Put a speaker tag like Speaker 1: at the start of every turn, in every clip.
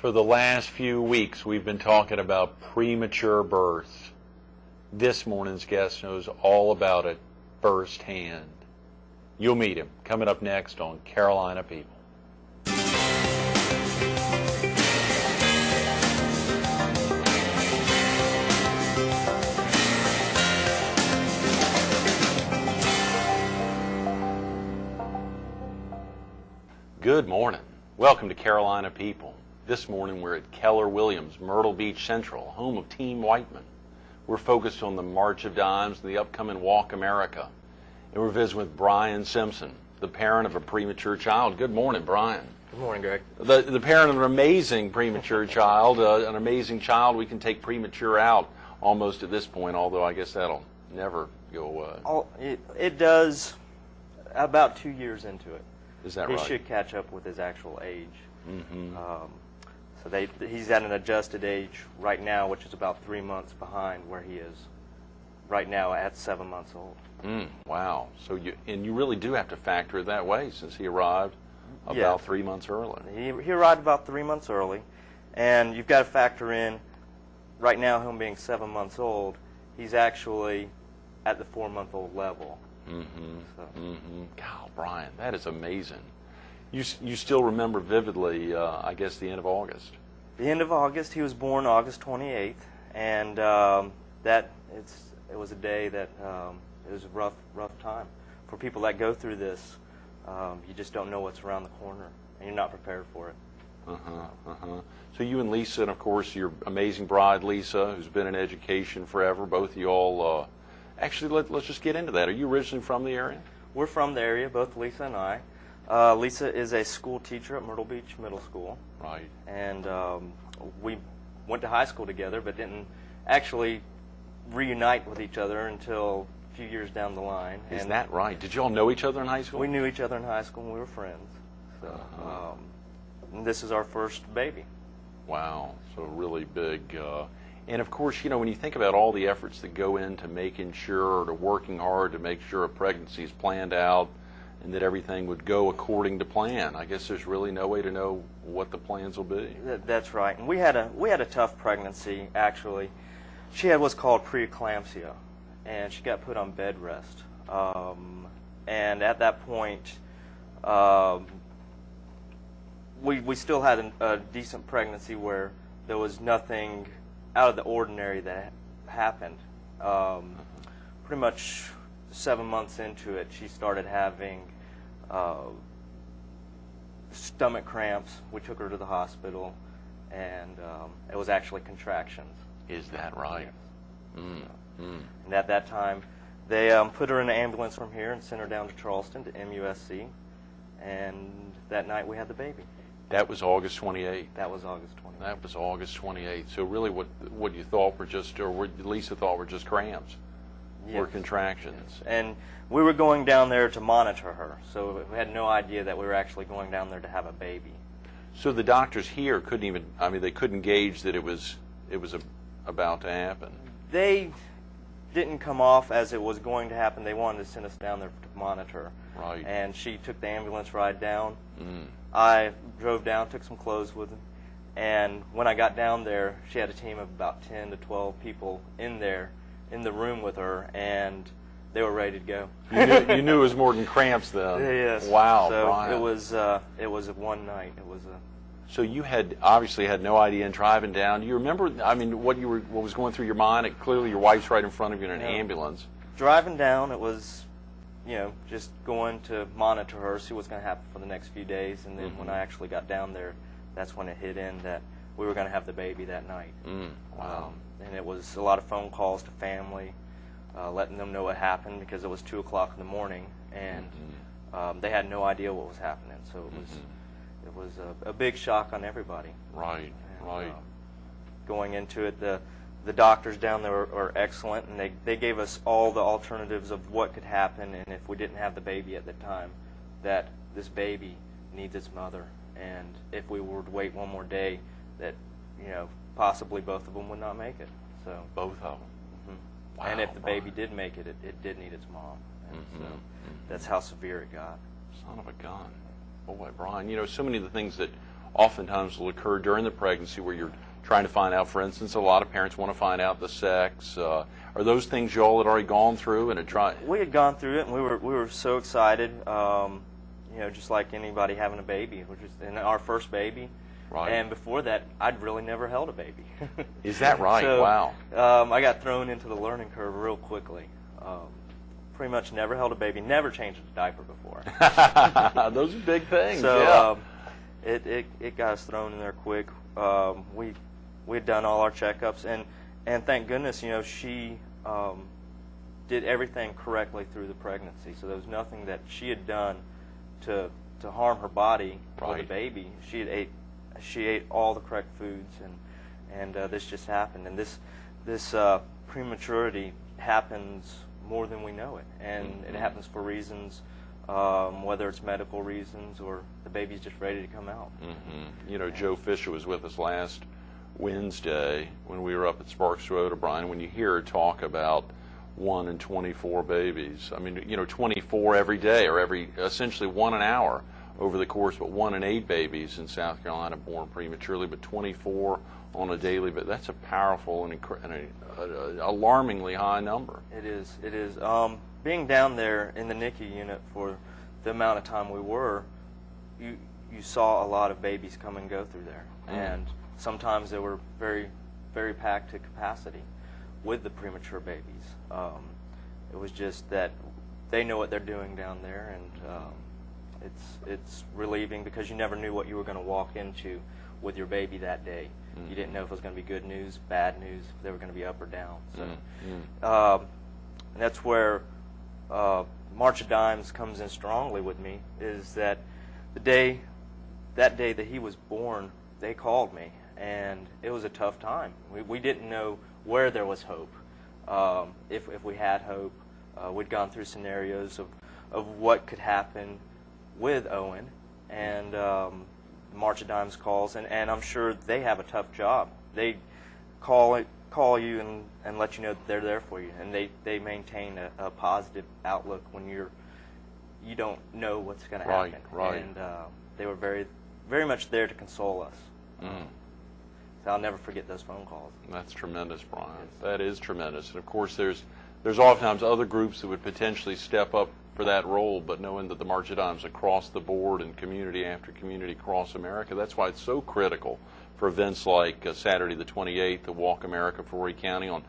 Speaker 1: For the last few weeks, we've been talking about premature births. This morning's guest knows all about it firsthand. You'll meet him coming up next on Carolina People. Good morning. Welcome to Carolina People. This morning we're at Keller Williams, Myrtle Beach Central, home of Team Whiteman. We're focused on the March of Dimes and the upcoming Walk America. And we're visiting with Brian Simpson, the parent of a premature child. Good morning, Brian.
Speaker 2: Good morning, Greg.
Speaker 1: The parent of an amazing premature child, an amazing child. We can take premature out almost at this point, although I guess that'll never go away.
Speaker 2: It does about 2 years into it.
Speaker 1: Is that right?
Speaker 2: He should catch up with his actual age.
Speaker 1: Mm-hmm.
Speaker 2: So he's at an adjusted age right now, which is about 3 months behind where he is right now at 7 months old.
Speaker 1: Wow. So you really do have to factor it that way, since he arrived about 3 months early.
Speaker 2: He arrived about 3 months early, and you've got to factor in right now him being 7 months old. He's actually at the 4-month-old level.
Speaker 1: God, Brian, that is amazing. You still remember vividly, I guess, the end of August.
Speaker 2: The end of August. He was born August 28th, and it was a day that it was a rough time for people that go through this. You just don't know what's around the corner, and you're not prepared for it.
Speaker 1: So you and Lisa, and of course your amazing bride Lisa, who's been in education forever. Both of you all. Actually, let's just get into that. Are you originally from the area?
Speaker 2: We're from the area, both Lisa and I. Lisa is a school teacher at Myrtle Beach Middle School.
Speaker 1: Right.
Speaker 2: And we went to high school together, but didn't actually reunite with each other until a few years down the line.
Speaker 1: Is that right? Did you all know each other in high school?
Speaker 2: We knew each other in high school and we were friends. So, and this is our first baby.
Speaker 1: Wow. So really big. And of course, when you think about all the efforts that go into making sure, to working hard to make sure a pregnancy is planned out and that everything would go according to plan, I guess there's really no way to know what the plans will be.
Speaker 2: That's right. And we had a tough pregnancy, actually. She had what's called preeclampsia, and she got put on bed rest. And at that point, we still had a decent pregnancy where there was nothing out of the ordinary that happened. Pretty much 7 months into it, she started having stomach cramps. We took her to the hospital, and it was actually contractions.
Speaker 1: Is that right?
Speaker 2: And at that time, they put her in an ambulance from here and sent her down to Charleston to MUSC, and that night we had the baby.
Speaker 1: That was August 28th.
Speaker 2: That was August 28th.
Speaker 1: That was August 28th. So really what you thought were just, or what Lisa thought were just cramps, were contractions.
Speaker 2: Yes. And we were going down there to monitor her, so we had no idea that we were actually going down there to have a baby.
Speaker 1: So the doctors here couldn't even, they couldn't gauge that it was about to happen.
Speaker 2: They didn't come off as it was going to happen. They wanted to send us down there to monitor.
Speaker 1: Right.
Speaker 2: And she took the ambulance ride down. I drove down, took some clothes with him, and when I got down there, she had a team of about 10 to 12 people in there, in the room with her, and they were ready to go.
Speaker 1: You knew it was more than cramps then.
Speaker 2: Yes.
Speaker 1: Wow,
Speaker 2: so
Speaker 1: Brian.
Speaker 2: it was one night.
Speaker 1: So you had obviously had no idea in driving down. Do you remember, what was going through your mind? Clearly your wife's right in front of you in an ambulance.
Speaker 2: Driving down, it was, just going to monitor her, see what's going to happen for the next few days. And then when I actually got down there, that's when it hit in that we were going to have the baby that night.
Speaker 1: Wow.
Speaker 2: And it was a lot of phone calls to family, letting them know what happened, because it was 2 o'clock in the morning, and they had no idea what was happening. So it was a big shock on everybody.
Speaker 1: Right,
Speaker 2: and,
Speaker 1: right.
Speaker 2: Going into it, the doctors down there are excellent, and they gave us all the alternatives of what could happen, and if we didn't have the baby at the time, that this baby needs its mother, and if we were to wait one more day, that possibly both of them would not make it. So
Speaker 1: both of them. Wow,
Speaker 2: and if the baby did make it, it did need its mom, and so that's how severe it got.
Speaker 1: Son of a gun. Boy, Brian, so many of the things that oftentimes will occur during the pregnancy where you're trying to find out. For instance, a lot of parents want to find out the sex. Are those things you all had already gone through and had tried?
Speaker 2: We had gone through it, and we were so excited. Just like anybody having a baby, which is in our first baby.
Speaker 1: Right.
Speaker 2: And before that, I'd really never held a baby.
Speaker 1: Is that right?
Speaker 2: So,
Speaker 1: wow.
Speaker 2: I got thrown into the learning curve real quickly. Pretty much never held a baby, never changed a diaper before.
Speaker 1: Those are big things.
Speaker 2: So it got us thrown in there quick. We had done all our checkups, and thank goodness, she did everything correctly through the pregnancy. So there was nothing that she had done to harm her body or the baby. She ate all the correct foods, and this just happened. And this prematurity happens more than we know it, and it happens for reasons, whether it's medical reasons or the baby's just ready to come out.
Speaker 1: Joe Fisher was with us last Wednesday when we were up at Sparks Road, O'Brien. When you hear her talk about 1 in 24 babies, 24 every day, or essentially 1 an hour over the course, but 1 in 8 babies in South Carolina born prematurely, but 24 on a daily. But that's a powerful and alarmingly high number.
Speaker 2: It is. It is. Being down there in the NICU unit for the amount of time we were, you saw a lot of babies come and go through there, and sometimes they were very, very packed to capacity with the premature babies. It was just that they know what they're doing down there, and it's relieving because you never knew what you were going to walk into with your baby that day. You didn't know if it was going to be good news, bad news, if they were going to be up or down. So and that's where March of Dimes comes in strongly with me, is that that day that he was born, they called me, and it was a tough time. We didn't know where there was hope, if we had hope. We'd gone through scenarios of what could happen with Owen, and March of Dimes calls, and I'm sure they have a tough job. They call you and let you know that they're there for you, and they maintain a positive outlook when you don't know what's going to happen.
Speaker 1: Right.
Speaker 2: And they were very, very much there to console us. So I'll never forget those phone calls.
Speaker 1: That's tremendous, Brian. That is tremendous. And of course, there's oftentimes other groups that would potentially step up for that role, but knowing that the March of Dimes across the board and community after community across America, that's why it's so critical for events like Saturday the 28th, the Walk America for Horry County, on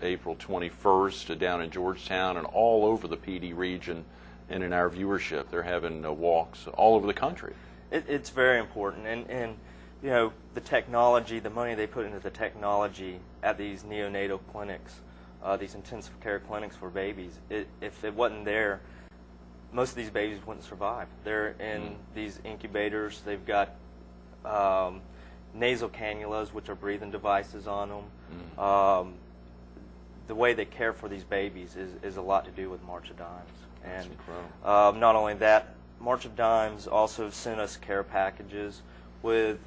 Speaker 1: April 21st down in Georgetown, and all over the PD region and in our viewership. They're having walks all over the country.
Speaker 2: It's very important, and the technology, the money they put into the technology at these neonatal clinics, these intensive care clinics for babies, if it wasn't there, most of these babies wouldn't survive. They're in these incubators. They've got nasal cannulas, which are breathing devices on them. The way they care for these babies is a lot to do with March of Dimes.
Speaker 1: That's
Speaker 2: and
Speaker 1: incredible.
Speaker 2: Not only that, March of Dimes also sent us care packages with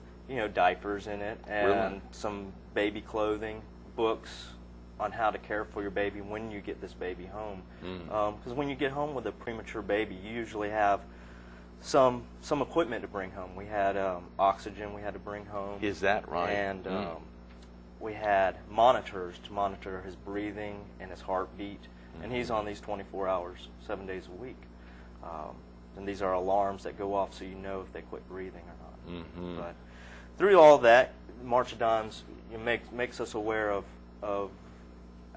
Speaker 2: diapers in it, and some baby clothing, books on how to care for your baby when you get this baby home. Because when you get home with a premature baby, you usually have some equipment to bring home. We had oxygen we had to bring home.
Speaker 1: Is that right?
Speaker 2: And we had monitors to monitor his breathing and his heartbeat. And he's on these 24 hours, 7 days a week. And these are alarms that go off so you know if they quit breathing or not. But through all that, March of Dimes makes us aware of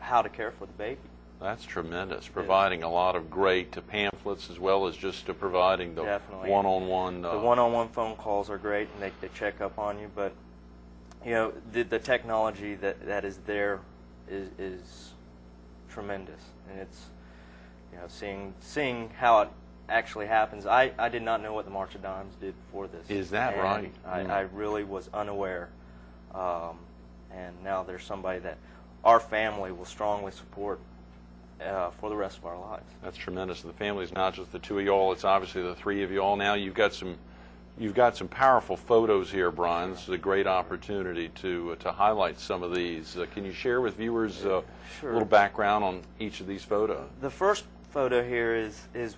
Speaker 2: how to care for the baby.
Speaker 1: That's tremendous, providing a lot of great pamphlets as well as just providing the one-on-one.
Speaker 2: The one-on-one phone calls are great, and they check up on you. But the technology that is there is tremendous, and it's seeing how it actually happens. I did not know what the March of Dimes did before this.
Speaker 1: Is that right?
Speaker 2: I really was unaware, and now there's somebody that our family will strongly support for the rest of our lives.
Speaker 1: That's tremendous. The family's not just the two of y'all; it's obviously the three of y'all. Now you've got some powerful photos here, Brian. This is a great opportunity to highlight some of these. Can you share with viewers a little background on each of these photos?
Speaker 2: The first photo here is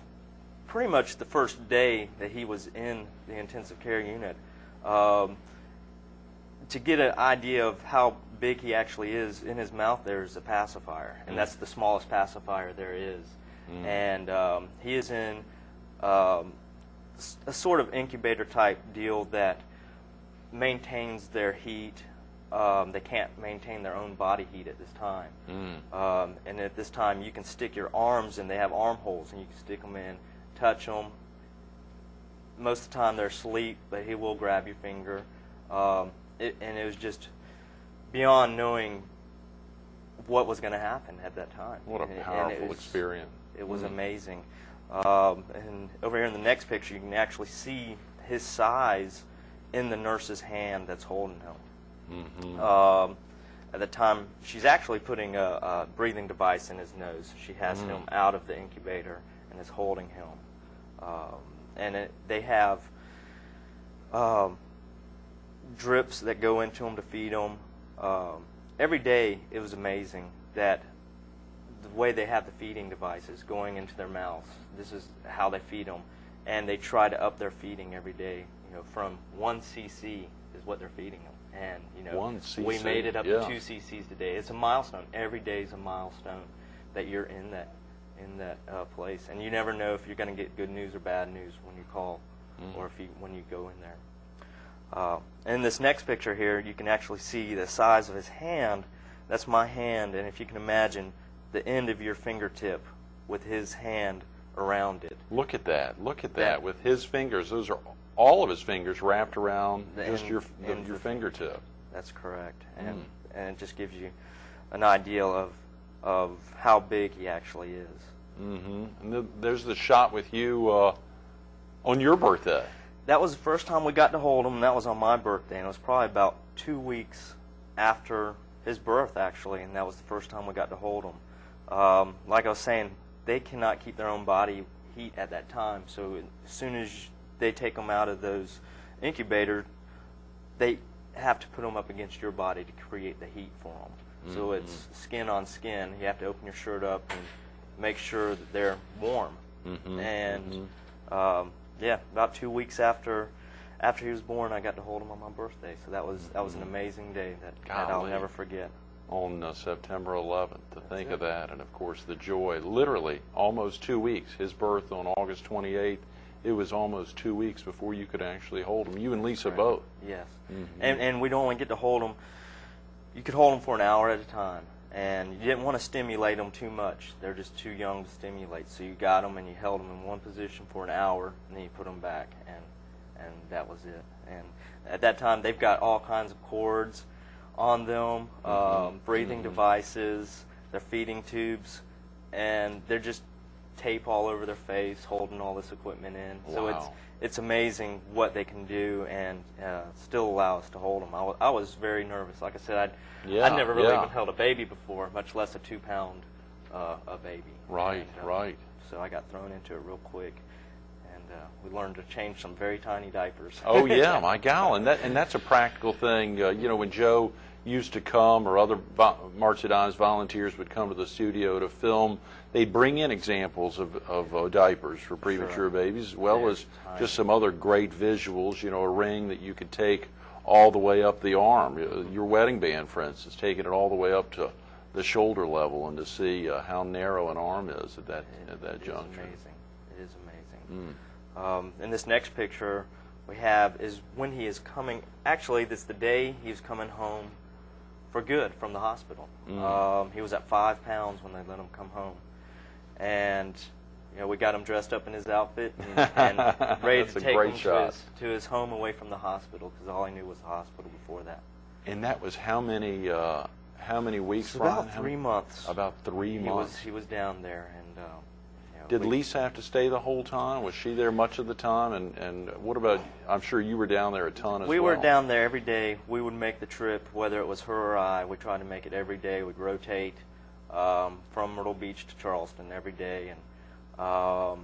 Speaker 2: pretty much the first day that he was in the intensive care unit. To get an idea of how big he actually is, in his mouth there's a pacifier, and that's the smallest pacifier there is. And he is in a sort of incubator type deal that maintains their heat. They can't maintain their own body heat at this time. And at this time, you can stick your arms in. They have armholes, and you can stick them in, touch them. Most of the time, they're asleep, but he will grab your finger. And it was just beyond knowing what was going to happen at that time.
Speaker 1: What a powerful experience.
Speaker 2: It was amazing. And over here in the next picture, you can actually see his size in the nurse's hand that's holding him. At the time, she's actually putting a breathing device in his nose. She has him out of the incubator and is holding him. They have drips that go into him to feed him. Every day, it was amazing that the way they have the feeding devices going into their mouths. This is how they feed them, and they try to up their feeding every day. From 1 cc is what they're feeding them. And
Speaker 1: 1 cc.
Speaker 2: We made it up to 2 cc's today. It's a milestone. Every day is a milestone that you're in that place, and you never know if you're going to get good news or bad news when you call, or when you go in there. In this next picture here, you can actually see the size of his hand. That's my hand, and if you can imagine the end of your fingertip with his hand around it.
Speaker 1: Look at that. Look at that. With his fingers, those are all of his fingers wrapped around just your fingertip.
Speaker 2: That's correct. And it just gives you an idea of how big he actually is.
Speaker 1: And there's the shot with you on your birthday.
Speaker 2: That was the first time we got to hold him, and that was on my birthday. And it was probably about 2 weeks after his birth, actually, and that was the first time we got to hold him. Like I was saying, they cannot keep their own body heat at that time, so as soon as they take them out of those incubators, they have to put them up against your body to create the heat for them. So it's skin on skin. You have to open your shirt up and make sure that they're warm. And yeah, about 2 weeks after he was born, I got to hold him on my birthday. So that was an amazing day that I'll never forget.
Speaker 1: On September 11th, to think of that, and of course the joy. Literally, almost 2 weeks. His birth on August 28th. It was almost 2 weeks before you could actually hold him. You and Lisa both.
Speaker 2: Yes. And we'd only get to hold them. You could hold them for an hour at a time, and you didn't want to stimulate them too much. They're just too young to stimulate. So you got them and you held them in one position for an hour, and then you put them back, and that was it. And at that time, they've got all kinds of cords on them, breathing devices, their feeding tubes, and they're just tape all over their face, holding all this equipment in.
Speaker 1: Wow.
Speaker 2: So it's amazing what they can do, and still allow us to hold them. I was very nervous. Like I said, I'd never really even held a baby before, much less a 2-pound a baby.
Speaker 1: Right, right.
Speaker 2: So I got thrown into it real quick, and we learned to change some very tiny diapers.
Speaker 1: Oh yeah, my gal, and that's a practical thing. When Joe used to come, or other March of Dimes volunteers would come to the studio to film, they'd bring in examples of diapers for premature babies, as well as just some other great visuals. A ring that you could take all the way up the arm. Your wedding band, for instance, taking it all the way up to the shoulder level, and to see how narrow an arm is at that juncture.
Speaker 2: It is amazing. In this next picture we have is when he is coming. Actually, this is the day he was coming home for good from the hospital. He was at 5 pounds when they let him come home, and we got him dressed up in his outfit and ready to take him to his home away from the hospital, because all he knew was the hospital before that.
Speaker 1: And that was how many weeks?
Speaker 2: About 3 months.
Speaker 1: About 3 months.
Speaker 2: He was down there, and
Speaker 1: did Lisa have to stay the whole time? Was she there much of the time? And what about, I'm sure you were down there a ton as well.
Speaker 2: We were down there every day. We would make the trip, whether it was her or I. We tried to make it every day. We'd rotate from Myrtle Beach to Charleston every day. And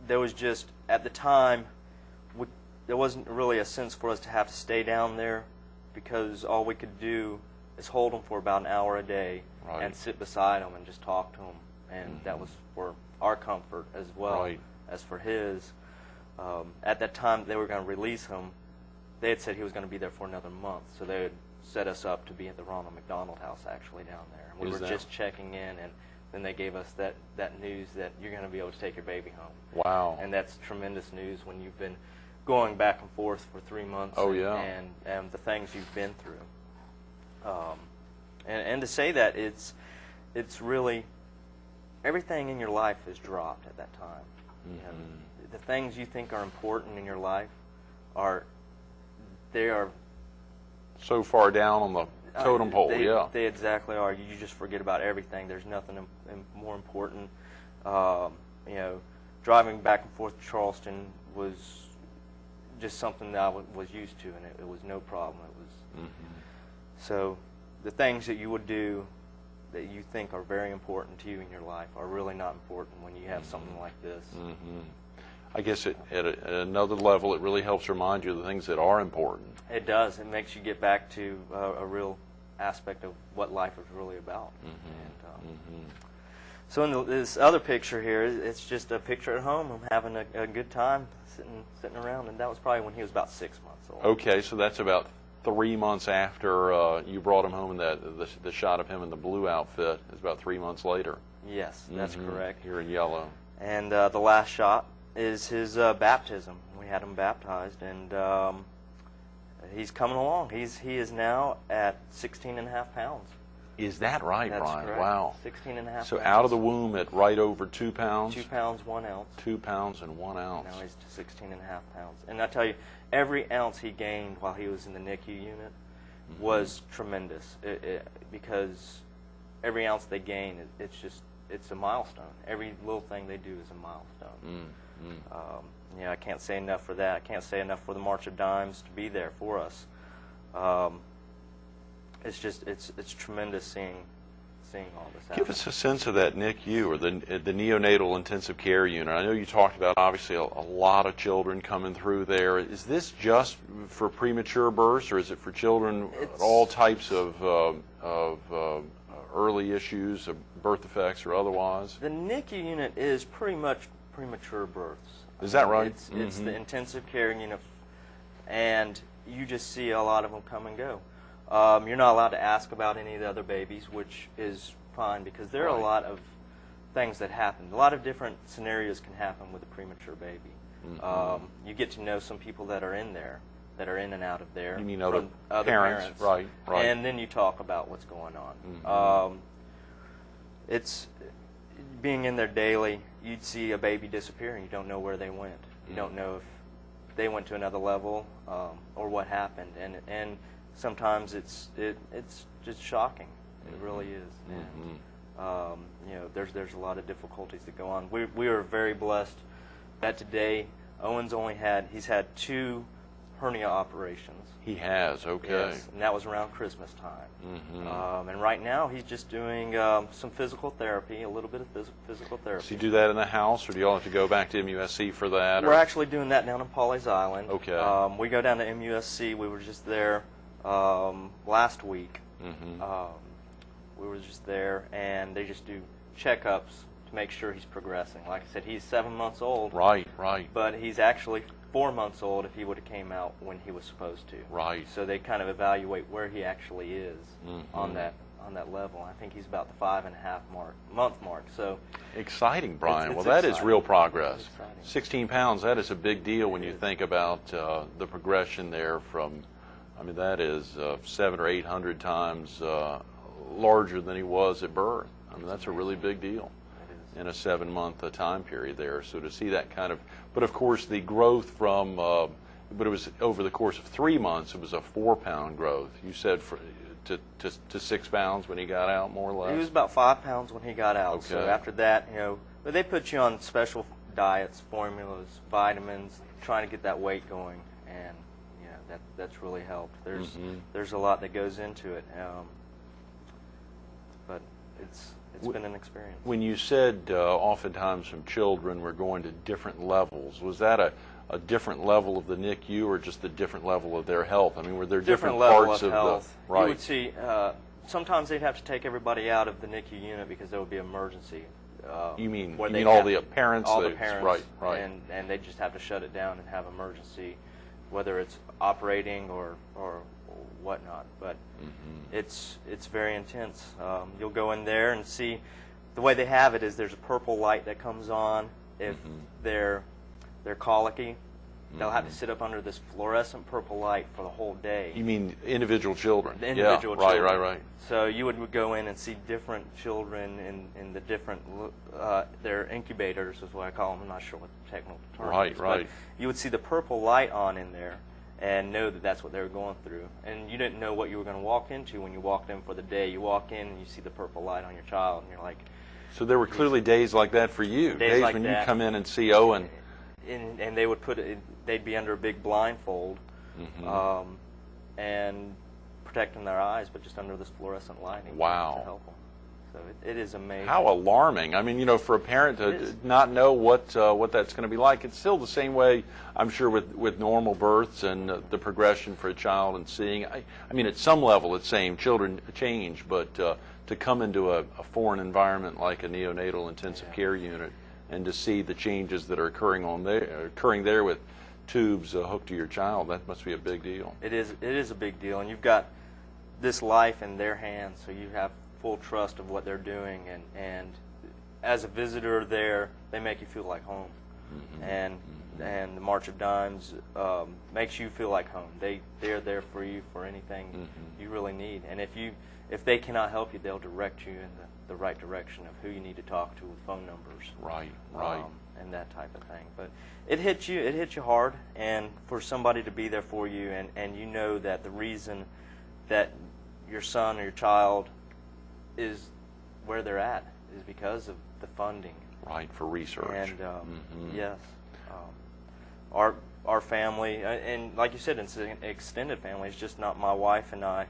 Speaker 2: there was just, at the time, there wasn't really a sense for us to have to stay down there, because all we could do is hold them for about an hour a day and sit beside them and just talk to them. And that was for our comfort as well as for his. At that time they were going to release him. they had said he was going to be there for another month, so they had set us up to be at the Ronald McDonald House actually down there. And we were just checking in, and then they gave us that news that you're going to be able to take your baby home.
Speaker 1: Wow.
Speaker 2: And that's tremendous news when you've been going back and forth for 3 months.
Speaker 1: Oh,
Speaker 2: and the things you've been through. And to say that, it's really, everything in your life is dropped at that time. You know, the things you think are important in your life they are
Speaker 1: so far down on the totem pole.
Speaker 2: They exactly are. You just forget about everything. There's nothing more important. Driving back and forth to Charleston was just something that I was used to, and it was no problem. It was so the things that you would do that you think are very important to you in your life are really not important when you have something like this.
Speaker 1: I guess at another level, it really helps remind you of the things that are important.
Speaker 2: It does. It makes you get back to a real aspect of what life is really about. So in this other picture here, it's just a picture at home. I'm having a good time sitting around, and that was probably when he was about 6 months old.
Speaker 1: Okay, so that's about 3 months after you brought him home, and the shot of him in the blue outfit is about 3 months later.
Speaker 2: Yes, that's correct.
Speaker 1: Here in yellow.
Speaker 2: And the last shot is his baptism. We had him baptized, and he's coming along. He is now at 16.5 pounds.
Speaker 1: Is that right,
Speaker 2: That's
Speaker 1: Brian?
Speaker 2: correct.
Speaker 1: Wow.
Speaker 2: 16.5 pounds.
Speaker 1: So out of the womb at right over 2 pounds?
Speaker 2: 2 pounds, 1 ounce.
Speaker 1: 2 pounds and 1 ounce.
Speaker 2: Now he's to 16.5 pounds. And I tell you, every ounce he gained while he was in the NICU unit was tremendous. Because every ounce they gain, it's a milestone. Every little thing they do is a milestone. I can't say enough for that. I can't say enough for the March of Dimes to be there for us. It's tremendous seeing all this happen.
Speaker 1: Give us a sense of that NICU, or the neonatal intensive care unit. I know you talked about obviously a lot of children coming through there. Is this just for premature births, or is it for children all types of early issues, of birth defects or otherwise?
Speaker 2: The NICU unit is pretty much premature births.
Speaker 1: Is that right?
Speaker 2: It's the intensive care unit, and you just see a lot of them come and go. You're not allowed to ask about any of the other babies, which is fine, because there are a lot of things that happen. A lot of different scenarios can happen with a premature baby. You get to know some people that are in there, that are in and out of there.
Speaker 1: You mean other parents. Right.
Speaker 2: And then you talk about what's going on. It's being in there daily. You'd see a baby disappearing. You don't know where they went. You don't know if they went to another level or what happened. And sometimes it's just shocking. It really is. And, there's a lot of difficulties that go on. We are very blessed that today Owen's he's had 2 hernia operations.
Speaker 1: He has, okay.
Speaker 2: Yes, and that was around Christmas time. And right now he's just doing some physical therapy, a little bit of physical therapy.
Speaker 1: Does he do that in the house, or do you all have to go back to MUSC for that?
Speaker 2: We're actually doing that down in Pawleys Island.
Speaker 1: Okay.
Speaker 2: We go down to MUSC. We were just there last week. We were just there, and they just do checkups to make sure he's progressing. Like I said, he's 7 months old.
Speaker 1: Right.
Speaker 2: But he's actually 4 months old if he would have came out when he was supposed to.
Speaker 1: Right.
Speaker 2: So they kind of evaluate where he actually is on that level. I think he's about the 5.5 month mark. So
Speaker 1: exciting, Brian.
Speaker 2: It's
Speaker 1: that
Speaker 2: exciting.
Speaker 1: is real progress.
Speaker 2: It's exciting.
Speaker 1: 16 pounds. That is a big deal when you think about the progression there from. I mean, that is 700 or 800 times larger than he was at birth. I mean, that's a really big deal in a 7-month time period there. So to see that kind of, but of course the growth from, but it was over the course of 3 months. It was a 4-pound growth. You said to 6 pounds when he got out, more or less.
Speaker 2: He was about 5 pounds when he got out.
Speaker 1: Okay.
Speaker 2: So after that, but they put you on special diets, formulas, vitamins, trying to get that weight going, and that's really helped. There's a lot that goes into it, but it's been an experience.
Speaker 1: When you said oftentimes some children were going to different levels, was that a different level of the NICU, or just a different level of their health? I mean, were there different parts of
Speaker 2: health.
Speaker 1: the right?
Speaker 2: You would see sometimes they'd have to take everybody out of the NICU unit because there would be an emergency.
Speaker 1: You mean all the parents?
Speaker 2: All the parents,
Speaker 1: right.
Speaker 2: and they just have to shut it down and have emergency whether it's operating or whatnot. But it's very intense. You'll go in there and see the way they have it is there's a purple light that comes on if they're colicky. They'll have to sit up under this fluorescent purple light for the whole day.
Speaker 1: You mean individual children?
Speaker 2: The individual children.
Speaker 1: Right.
Speaker 2: So you would go in and see different children in the different, their incubators is what I call them. I'm not sure what the technical term is.
Speaker 1: Right.
Speaker 2: But you would see the purple light on in there and know that that's what they were going through. And you didn't know what you were going to walk into when you walked in for the day. You walk in and you see the purple light on your child, and you're like...
Speaker 1: So there were clearly days like that for you, days
Speaker 2: like
Speaker 1: when
Speaker 2: that.
Speaker 1: You come in and see Owen.
Speaker 2: And they would they'd be under a big blindfold and protecting their eyes, but just under this fluorescent lighting.
Speaker 1: Wow.
Speaker 2: To help them. So it is amazing.
Speaker 1: How alarming. I mean, for a parent to not know what that's going to be like. It's still the same way, I'm sure, with normal births and the progression for a child and seeing. I mean, at some level, it's same. Children change, but to come into a foreign environment like a neonatal intensive care unit and to see the changes that are occurring there with tubes hooked to your child, that must be a big deal.
Speaker 2: It is a big deal, and you've got this life in their hands, so you have full trust of what they're doing, and as a visitor there, they make you feel like home. And the March of Dimes makes you feel like home. They're there for you for anything you really need, and if they cannot help you, they'll direct you in the right direction of who you need to talk to with phone numbers.
Speaker 1: Right.
Speaker 2: And that type of thing. But it hits you hard, and for somebody to be there for you, and you know that the reason that your son or your child is where they're at is because of the funding.
Speaker 1: Right, for research.
Speaker 2: And yes, our family, and like you said, it's an extended family. It's just not my wife and I.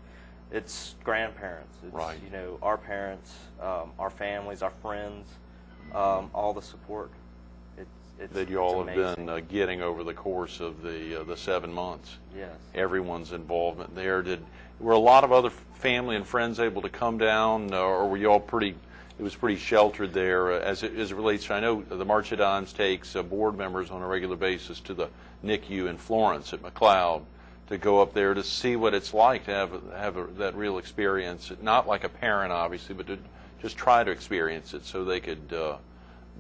Speaker 2: It's grandparents. It's,
Speaker 1: right.
Speaker 2: Our parents, our families, our friends, all the support. It's
Speaker 1: that you all
Speaker 2: have
Speaker 1: been getting over the course of the 7 months.
Speaker 2: Yes. Everyone's
Speaker 1: involvement there. Were a lot of other family and friends able to come down, or were you all it was pretty sheltered there as it relates to, I know the March of Dimes takes board members on a regular basis to the NICU in Florence at McLeod to go up there to see what it's like to have that real experience, not like a parent obviously, but to just try to experience it so they could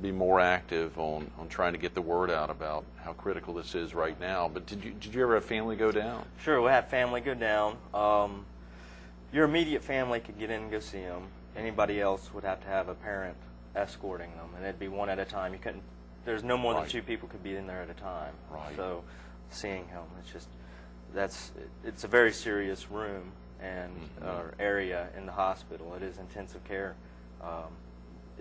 Speaker 1: be more active on trying to get the word out about how critical this is right now. But did you ever have family go down?
Speaker 2: Sure, we had family go down. Your immediate family could get in and go see them. Anybody else would have to have a parent escorting them, and it'd be one at a time. You couldn't. There's no more than two people could be in there at a time.
Speaker 1: Right.
Speaker 2: So, seeing him, it's a very serious room and area in the hospital. It is intensive care.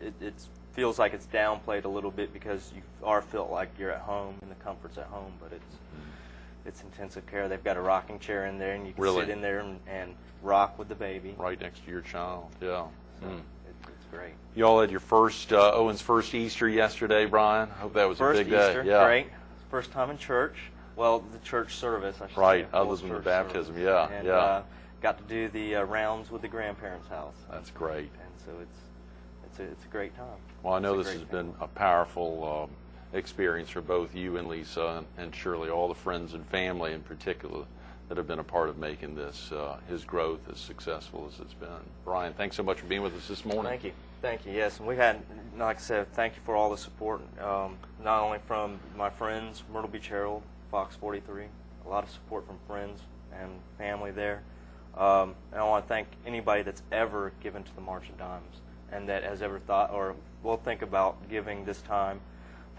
Speaker 2: It feels like it's downplayed a little bit because you are felt like you're at home in the comforts at home, but it's intensive care. They've got a rocking chair in there, and you can sit in there and rock with the baby.
Speaker 1: Right next to your child, yeah.
Speaker 2: So it's great.
Speaker 1: You all had your Owen's first Easter yesterday, Brian. I hope that was a big day.
Speaker 2: First Easter,
Speaker 1: yeah.
Speaker 2: Great. First time in church. Well, the church service, I should say.
Speaker 1: Right, other than the baptism,
Speaker 2: service. And got to do the rounds with the grandparents' house.
Speaker 1: That's great.
Speaker 2: And so it's a great time.
Speaker 1: Well, I know this has been a powerful experience for both you and Lisa, and surely all the friends and family in particular that have been a part of making this, his growth, as successful as it's been. Brian, thanks so much for being with us this morning.
Speaker 2: Thank you, yes. And we had, like I said, thank you for all the support, not only from my friends, Myrtle Beach Herald, Fox 43, a lot of support from friends and family there. And I want to thank anybody that's ever given to the March of Dimes and that has ever thought or will think about giving this time.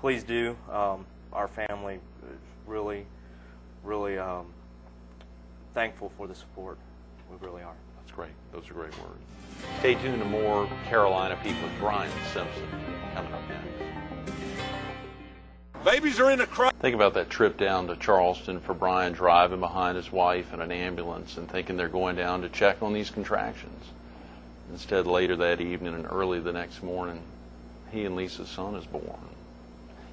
Speaker 2: Please do. Our family is really, really thankful for the support. We really are.
Speaker 1: That's great. Those are great words. Stay tuned to more Carolina People with Brian Simpson coming up next.
Speaker 3: Babies are in a crowd.
Speaker 1: Think about that trip down to Charleston for Brian, driving behind his wife in an ambulance and thinking they're going down to check on these contractions. Instead, later that evening and early the next morning, he and Lisa's son is born.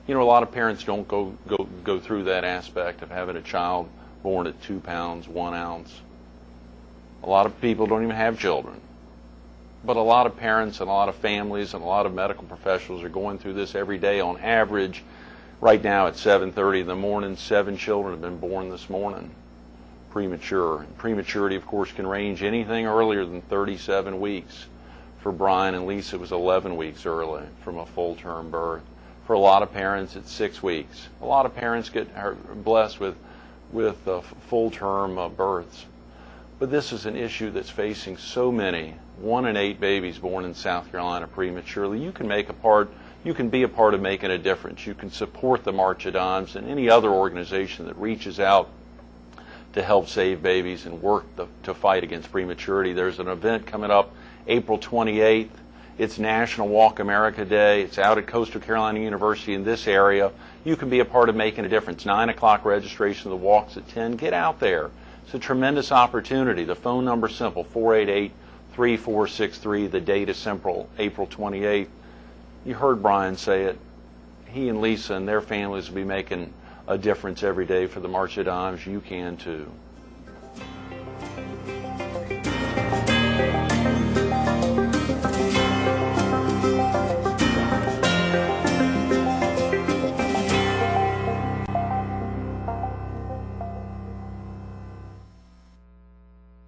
Speaker 1: A lot of parents don't go through that aspect of having a child born at 2 pounds, 1 ounce. A lot of people don't even have children. But a lot of parents and a lot of families and a lot of medical professionals are going through this every day. On average, Right now at 7:30 in the morning, 7 children have been born this morning, premature. And prematurity, of course, can range anything earlier than 37 weeks. For Brian and Lisa, it was 11 weeks early from a full-term birth. For a lot of parents, it's 6 weeks. A lot of parents are blessed with full-term births. But this is an issue that's facing so many. 1 in 8 babies born in South Carolina prematurely. You can be a part of making a difference. You can support the March of Dimes and any other organization that reaches out to help save babies and work to fight against prematurity. There's an event coming up April 28th. It's National Walk America Day. It's out at Coastal Carolina University in this area. You can be a part of making a difference. 9 o'clock registration. The walk's at 10. Get out there. It's a tremendous opportunity. The phone number's simple, 488-3463. The date is simple, April 28th. You heard Brian say it. He and Lisa and their families will be making a difference every day for the March of Dimes. You can too.